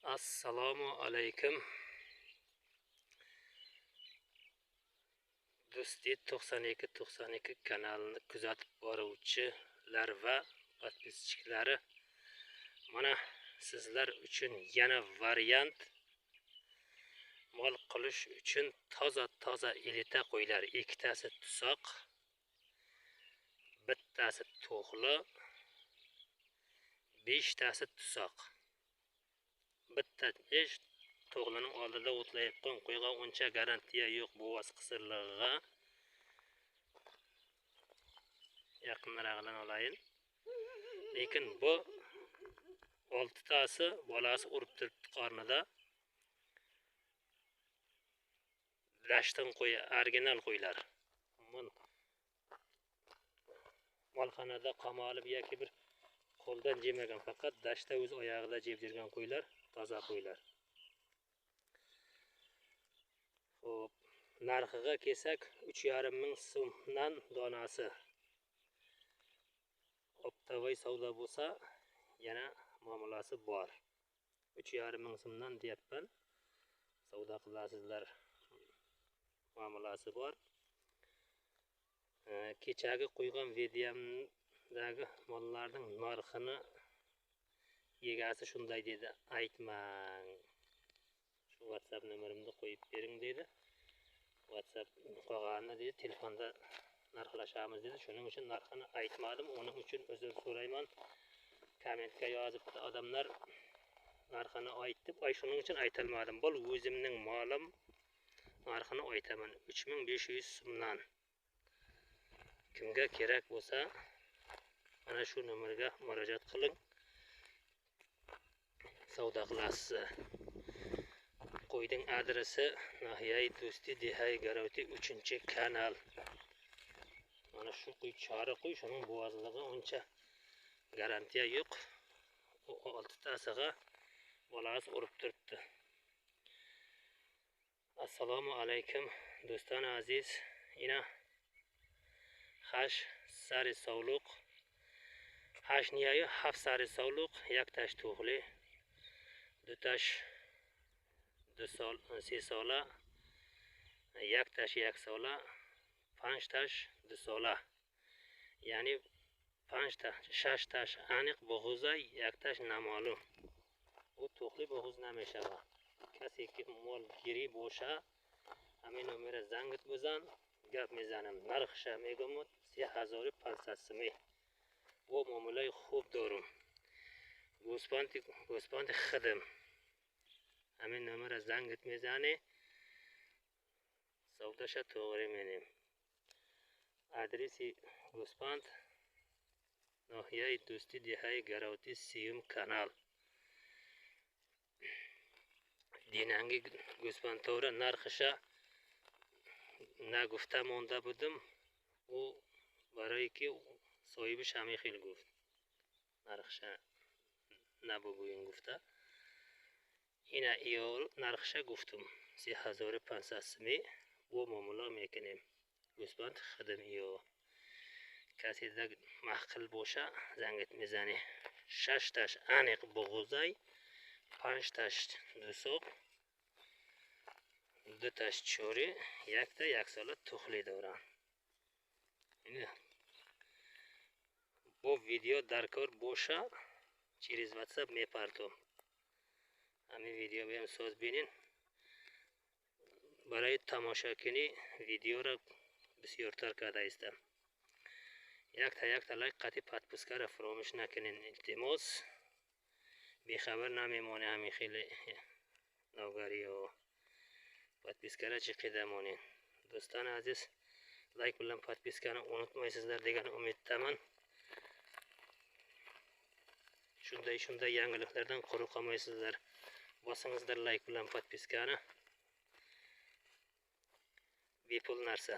Assalomu alaykum. Do'sti 9292 kanalini kuzatib boruvchilar va podpischiklari, mana sizlar uchun yana variant mol qilish uchun toza elita qo'ylar, ikkitasi tusoq, bittasi to'g'li, 5tasi tusoq. Bitta ish to'g'lining oldida o'tlayotgan qo'yga uncha garantiya yo'q, bo'voz qisirlig'iga. Yaqinroqdan olayin. Lekin bu 6tasi bolasi urib turibdi qornida. Dashtin qo'yi, original qo'ylar. Molxonada qamalib yoki bir qo'ldan jemagan, faqat dashta o'z oyog'ida jeb yurgan qo'ylar, toza qo'ylar. Xo'p, narxiga kelsak 3,5 ming so'mdan donasi. Optavoy savdo bo'lsa, yana muomalasi bor. 3,5 ming so'mdan deyapman. Savdo qilasizlar. Muomalasi bor. Kechagi qo'ygan videomdagi mollarning narxini egasi shunday dedi, aytmang. Shu WhatsApp nomerimni qo'yib bering dedi. WhatsApp qolganini dedi, telefonda narxlashamiz dedi. Shuning uchun narxini aytmadim. Uning uchun uzr so'rayman. Kommentga yozibdi odamlar, narxini aytib, shuning uchun aytolmadim. Bu o'zimning molim, narxini aytaman. 3500 so'mdan. Kimga kerak bo'lsa, mana shu nomerga murojaat qiling. Savdo qilasiz. Qo'yning adresi Nahiyay Do'sti Dehay Garovti 3-kanal. Mana shu qo'y chori qo'y, shuning bo'vozligi uncha garantiya yo'q. 6tasiga bolasi urib turibdi. Assalomu alaykum do'ston aziz. Ina hash sari sog'liq. Hash niyayi haf sari sog'liq, yaktash to'g'li. Dutash sesola, yaktash yaksola, panchtash dusola. Ya'ni panchtash, shashtash aniq bo'g'izay, yaktash namolum. Bu to'g'li bo'g'iz nameshava. Kasi ki mol giri bo'sha, همین نمره زنگت بزن، گپ میزنم. نرخش میگم 3500 می. و معامله خوب دارم. گوسپند خدم. همین نمره زنگت میزنی، سوداش توغری مینیم. آدرسی گوسپند ناحیه دوستی دههای گراوتی 30 کانال. دینانگی گوسپند توره نرخش نگفته مونده بودم، او برای که صاحبش همه خیلی گفت نرخش نبگوین گفته. اینا ایال نرخش گفتم 3500 می و معامله میکنیم. گوسپند خدم ایال کسی دیگه محقل باشه زنگت میزنی. 6تاش انیق بغوزای، 5تاش دوسوق، 2تاش چوری، 1تا یکساله توخلی دارن. با ویدیو درکار باشه через WhatsApp میپردم. همین ویدیو بهم ساز بینین. برای تماشا کنی ویدیو را بسیارتر کرده استم. یک تا لایک قطعی подписка را فراموش نکنین. التماس بیخبر نمیمونه همین خیلی نوگری و подписка را چی قدمونین. دوستان عزیز لایک bilan podpiskani unutmaysizlar degan umiddaman. Shunday yangiliklardan quruq qolmaysizlar. Bosingizlar like bilan podpiskani. Bepul narsa.